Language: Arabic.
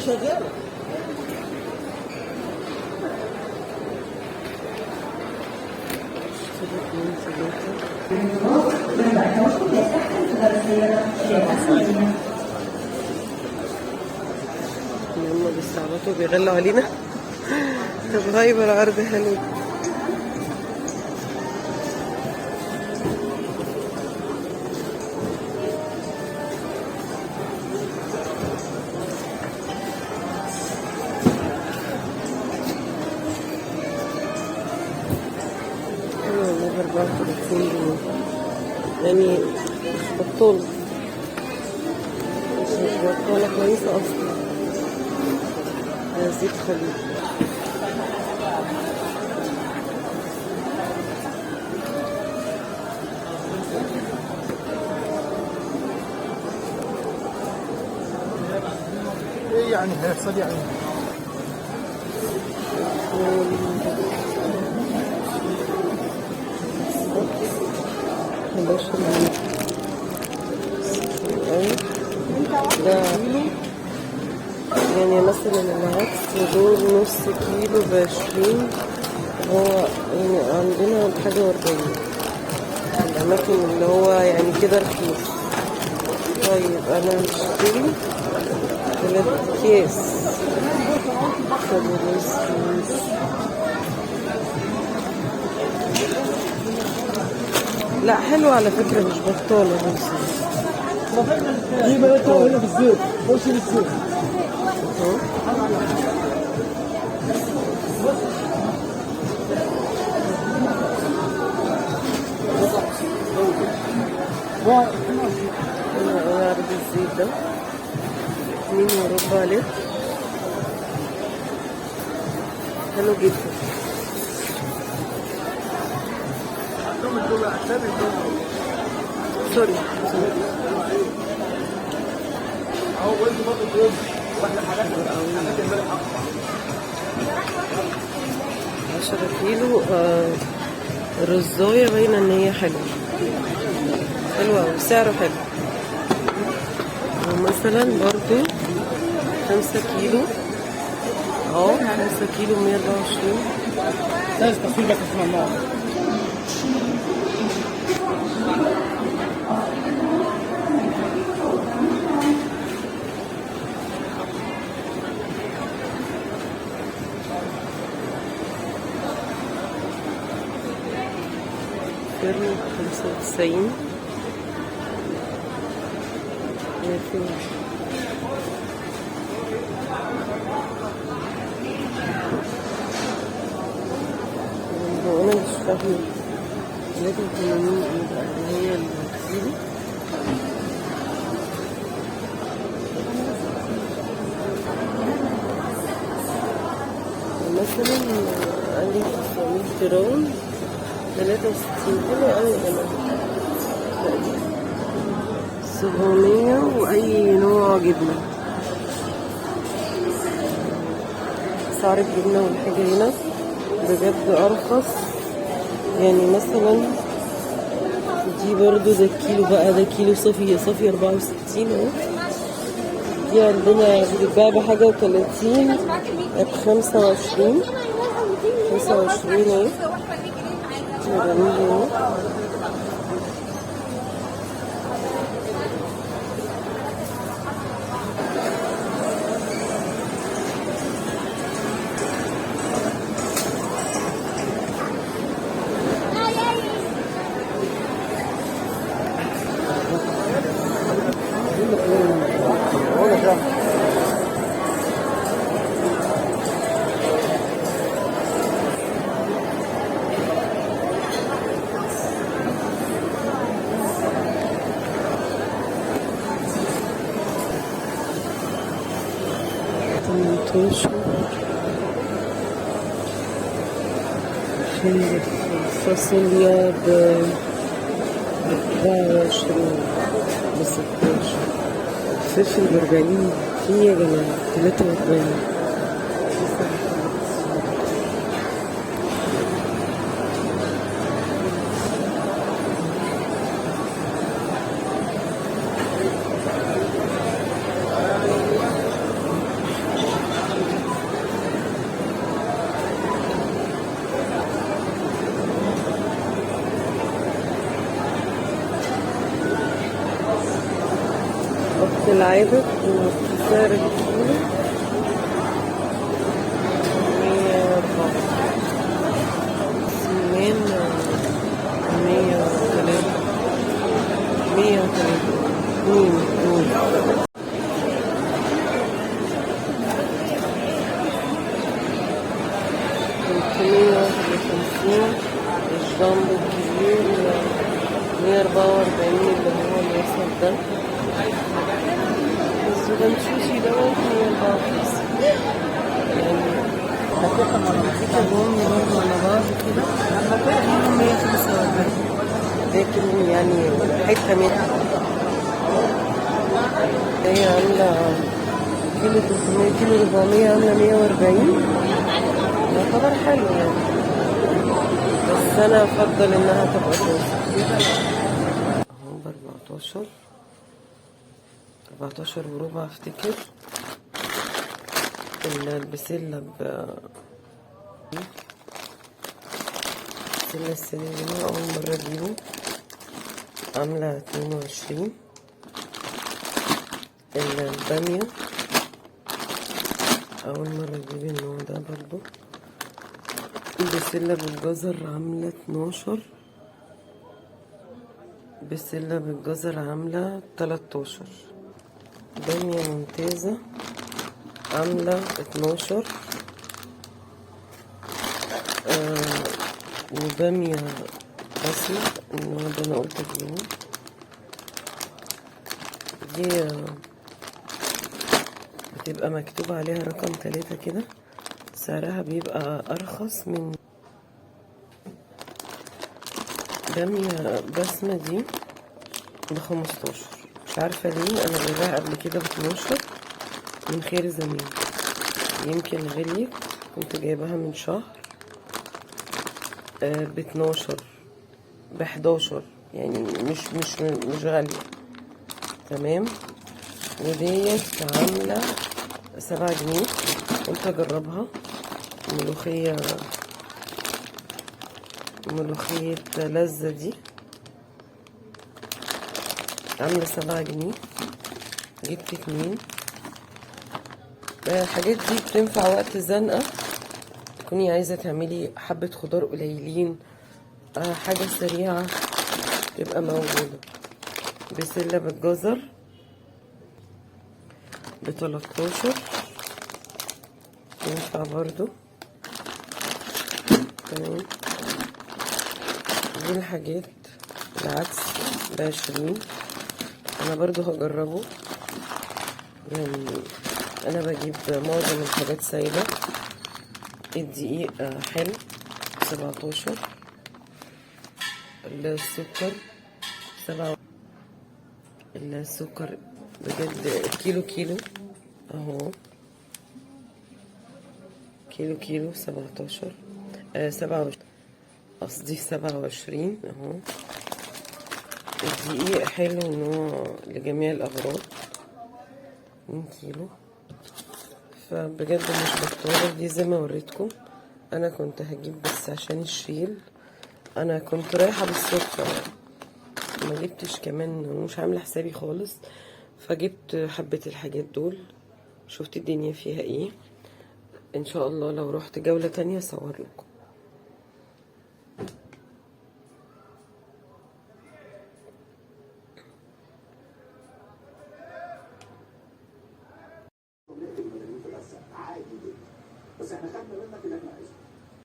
شغاله. هم بيستعبطوا بيغلوا علينا. طب هايبر عرض حلو. يعني مش بطولة، مش بطولة كويسة أصلا. زيت خليل. ايه يعني هيحصل يعني؟ ده يعني مثلا العدس دول نص كيلو ب20. هو يعني عندنا بحاجة و40 الأماكن اللي هو يعني كده رخيص. طيب أنا هشتري 3 أكياس. لا حلو على فكرة، مش بطالة بس. دي بقى هنا بالزيت، خش بالزيت. انا عرض الزيت ده 2.25 لتر، حلو جدا. سوري 10 كيلو. رزاية باينة ان هي حلوة وسعره حلو. ومثلا برضو 5 كيلو 5 كيلو 124. لازم تصوير بس اسمع الله. فرن 95. هو انا مش فاهمه 83 اللي هي الكيلو. مثلا قال لي 900 جرام 63 حلو قوي يا جماعه. 700 واي نوع جبنه. اسعار الجبنه والحاجه هنا بجد ارخص. يعني مثلا دي برضو ده الكيلو بقى، ده كيلو صافي 64 اهو. دي عندنا بتتباع بحاجة و30 ب25 اهي. جميل اهو. فاصوليا ب24 ب16. فلفل برجلين فيه يا جماعة 43. العابر بسعر الكيلو 104. سمان 103. 103. الجامبو الكبير 144 اللي هو الوسط ده. السودان سوشي دوت 154 يعني كلهم برضه على بعض كده 145. لكن يعني حتة منها هي عاملة كيلو 300 كيلو 400 عاملة 140. يعتبر حلو يعني، بس انا افضل انها تبقى توصل اهو ب 14 وربع افتكر. البسلة البسلة السنة دي اول مرة اجيبه عاملة 22. البامية اول مرة اجيب النوع ده برضو. البسلة بالجزر عاملة 12. بسلة بالجزر عاملة 13. بامية ممتازة عاملة 12. وبامية بسمة النوع ده انا قلت اجيبه. دي بتبقى مكتوب عليها رقم 3 كده، سعرها بيبقى ارخص من بامية بسمة دي ب15. مش عارفة ليه انا جايباها قبل كده ب12 من خير زمان. يمكن غليت، كنت جايباها من شهر ب12 ب11 يعني مش غالية. تمام. وديت عاملة 7 جنيه. قلت اجربها. ملوخية لذة دي عاملة 7 جنيه. جبت 2. الحاجات دي بتنفع وقت الزنقة، تكوني عايزة تعملي حبة خضار قليلين، حاجة سريعة تبقى موجودة. بسلة بالجزر ب13 ينفع برضو. تمام. دي الحاجات. العدس ب20. انا برضو هجربه يعني، انا بجيب معظم الحاجات سايبة. الدقيق حلو 17. السكر 7. السكر بجد كيلو اهو، كيلو 17 27 قصدي 27 اهو. الدقيق حلو نوع لجميع الاغراض 2 كيلو. فبجد مش بطالة. دي زي ما وريتكم انا كنت هجيب بس عشان الشيل، انا كنت رايحة بالصدفة ما جبتش كمان، مش عاملة حسابي خالص. فجبت حبة الحاجات دول، شفت الدنيا فيها ايه. ان شاء الله لو رحت جولة تانية اصور لكم.